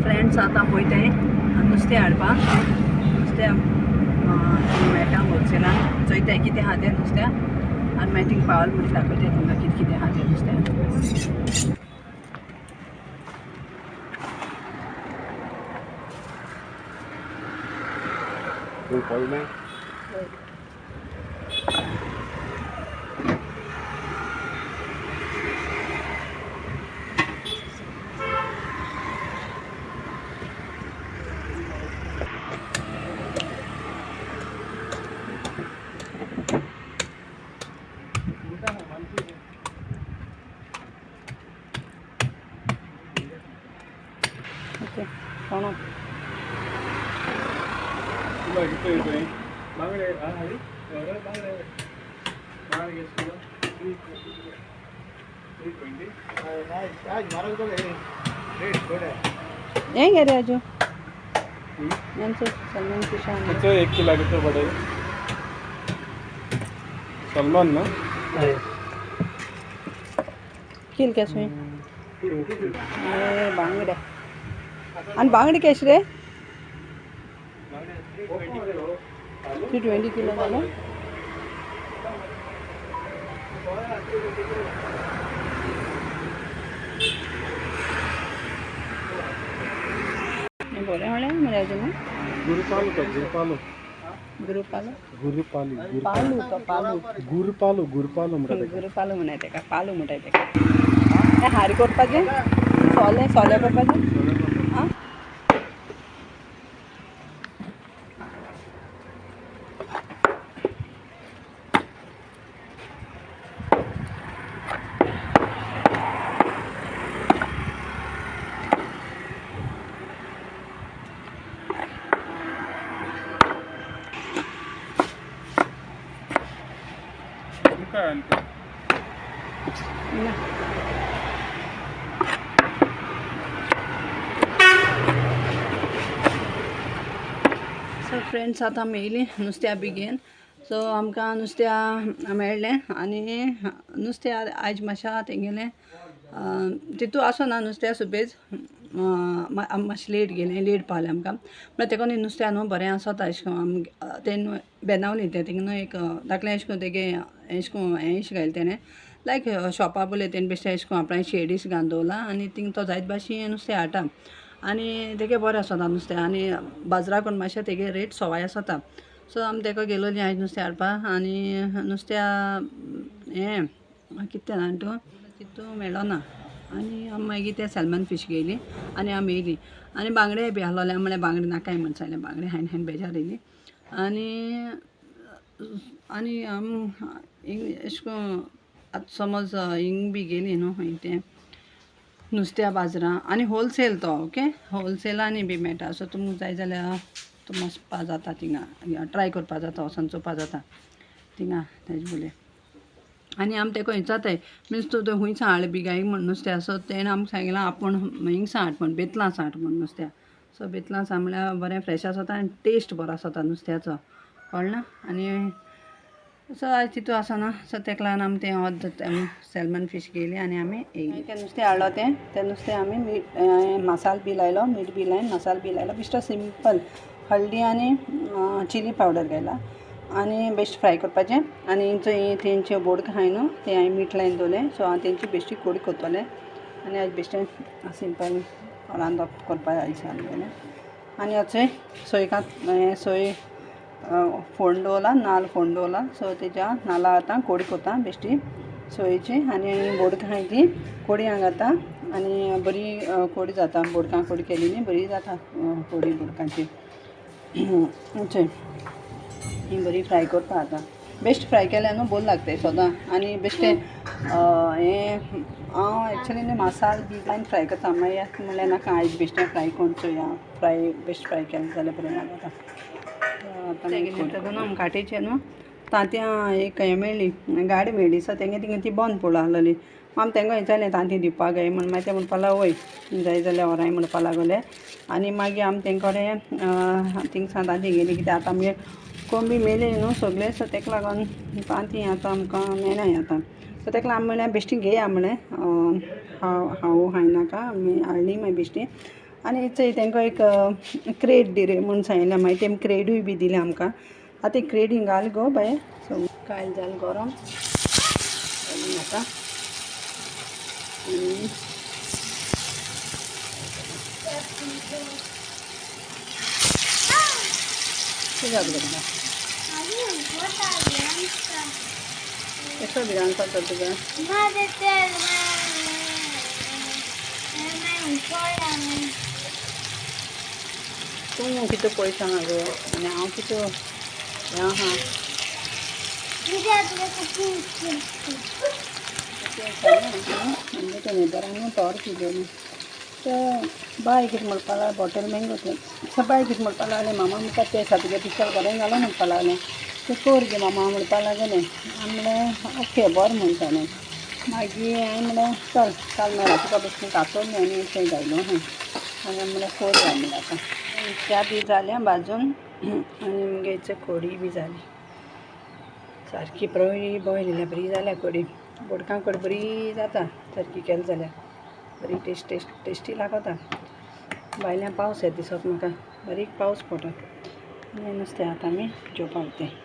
friends आतां वयताय नुस्तें हाडपाक नुस्तें मेळटा होलसेलान चोयताय कितें आहा तें नुस्त्या आनी मागीर थिंग पावल म्हणून दाखयताय तुमकां कितें कितें आहा तें नुस्तें ओके कोण ಹೆಂಗೆ ರೀ ರಾಜು ನೆನ್ಸು सलमान फिश अच्छा 1 किलो कितना पड़ेगा सलमान ना किल कॅश मी बांगडे आणि बांगडे कॅश रे 320 किलो झालं बरे म्हणे म्हणजे अजून गुरुपालू का गुरुपालू गुरुपालू गुरुपाली पालू का पालू गुरुपालू म्हणतात गुरुपालू म्हणायचे का पालू म्हणटायचे का काय हारी करपाचे सोले करपाचे हां काय आणते सो फ्रेंड्स आतां मेळ्ळी नुस्त्या बेगीन सो आमकां नुस्त्या मेळ्ळें आनी नुस्तें आयज मातशें तेंगेलें तितू आसना नुस्त्या सुबेज मातशें लेट पावलें आमकां म्हळ्यार तेका न्ही नुस्तें न्हू बरें आसता अशें करून तें बेनावली तें थिंगा न्हू एक धाकलें अशें करून तेगे अशें करून हें अशें घायलें तेणें लायक शॉपा पयलें तेणें बेश्टें अशें करून आपणान शेडीश घालून दवरला आनी थिंग तो जायत भाशेन नुस्तें हाडटा आनी तेगे बरें आसता नुस्तें आनी बाजराकून मातशें तेगे रेट सवाय आसता सो आमी तेका गेलोलीं आयज नुस्तें हाडपाक आनी नुस्त्या हें कितें जाण तूं तितू मेळ्ळो ना आनी आमी मागीर तें सॅल्मन फीश घेयली आनी आमी येयली आनी बांगडे बी आहलोले आमी म्हळ्यार बांगडे नाकाय म्हण सांगलें बांगडे हायन बेजार येयली आनी आमी अशें करून आतां समज हिंग बी गेली न्हू खंय तें नुस्त्या बाजरां आनी होलसेल तो ओके होलसेलांनी बी मेळटा सो तुमकां जाय जाल्यार तुमी वचपा जाता थिंगा ट्राय करपा जाता वचोन चोवपा जाता थिंगा तेजे बोले आनी आमी तेका विचारताय मिन्स तूं थंय खूंय हाड बिगायी म्हण नुस्त्या सो तेणें आमकां सांगलां आपूण हिंगसा हाड म्हण बेतलां हाड म्हण नुस्त्या सो बेतलां म्हळ्यार बरें फ्रेश आसता आनी टेस्ट बरो आसता नुस्त्याचो कळना आनी सो आयज तितू आसना सो तेका लागून आमी तें सॅल्मन फीश घेयली आनी आमी येयली तें नुस्तें हाडलो तें नुस्तें आमी मीठ मसाल बी लायलो मीठ बी लायन मसाल बी लायलो बेश्टो सिंपल हळदी आनी चिली पावडर घायला आनी बेश्ट फ्राय करपाचें आनी तेंचे बोडक आहाय न्हू ते हांवें मीठ लायन दवरलें सो हांव तेंची बेश्टी कोडी कोत्तोलें आनी आयज बेश्टें सिंपल रांदप करपा आयज आमगेलें आनी आजूय सोय फोडून दवरला नाल्ल फोडून दवरला सो तेज्या नाल्ला आतां कोडी कोत्ता बेश्टी सोयेची आनी बोडक आहाय ती कोडी हांगा घालता आनी बरी कोडी जाता बोडकां कोडी केली न्ही बरी जाता कोडी बोडकांची ही बरी फ्राय करता आतां बेश्ट फ्राय केल्यार न्हू बोर लागताय सोदां आनी बेश्टें हें हांव एक्चुली न्ही मसाल बी लायन फ्राय करता मागीर म्हणल्यार नाका आयज बेश्टें फ्राय करून चोया फ्राय बेश्ट फ्राय केलें जाल्यार बरें लागता आतां काटेचें न्हू तांत्यां एक हें मेळ्ळी गाडी मेळ्ळी सो तेंगे थिंगा ती बंद पडूं आहलोली आमी तेंका विचारलें तांतीं दिवपाक जाय म्हण मागीर ते म्हणपा लागले वय जाय जाल्यार व्हराय म्हणपा लागले आनी मागीर आमी तेंका थिंगसा तांतीं गेलीं कित्याक आतां आमगे कोंबी मेली न्हू सगळे सो तेका लागोन तांतीं आतां आमकां मेळनाय आतां सो तेका लागून म्हळ्यार बेश्टी घेया म्हळें हांव हायनाका आमी हाडली मागीर बेश्टी आनी चोय तांकां एक क्रेड दी रे म्हूण सांगिल्लें मागीर तेमी क्रेडूय बी दिलें आमकां आतां क्रेड हिंगा घाल गो बाये सो कायल जालें गरम घालून आतां आनी कितें जालें गो तुका कसो भिरांत जाता तुका तूं कितें पयस हांगा गो आनी हांव कितें हें आहा म्हणजे ते न्हिदरांनी तोर कितें तें बाय कितें म्हणपा लागलें बॉटल मँगो तें बाय कितें म्हणपा लागलें मामा म्हाका तें तुगे पिक्चर बरें जालें म्हणपा लागलें तें कर गे मामा म्हणपा लागलें हांवें म्हणलें ओके बरें म्हणटालें मागीर हांवें म्हणलें चल काल मेळ्ळा तुका बसून कातोल आनी थंय घायलो हांवें म्हणलें कर म्हणलें आतां त्या बी जाल्या भाजून आनी मुगेचे कोडी बी जाली सारकी बरी बॉयल येयल्या बरी जाल्या कडी बोडकां कडी बरी जाता सारकी केली जाल्यार बरी टेस्टी लागता भायल्यान पावस येता दिसत म्हाका बारीक पावस पडटा आनी नुस्तें आतां आमी जेवपा वयता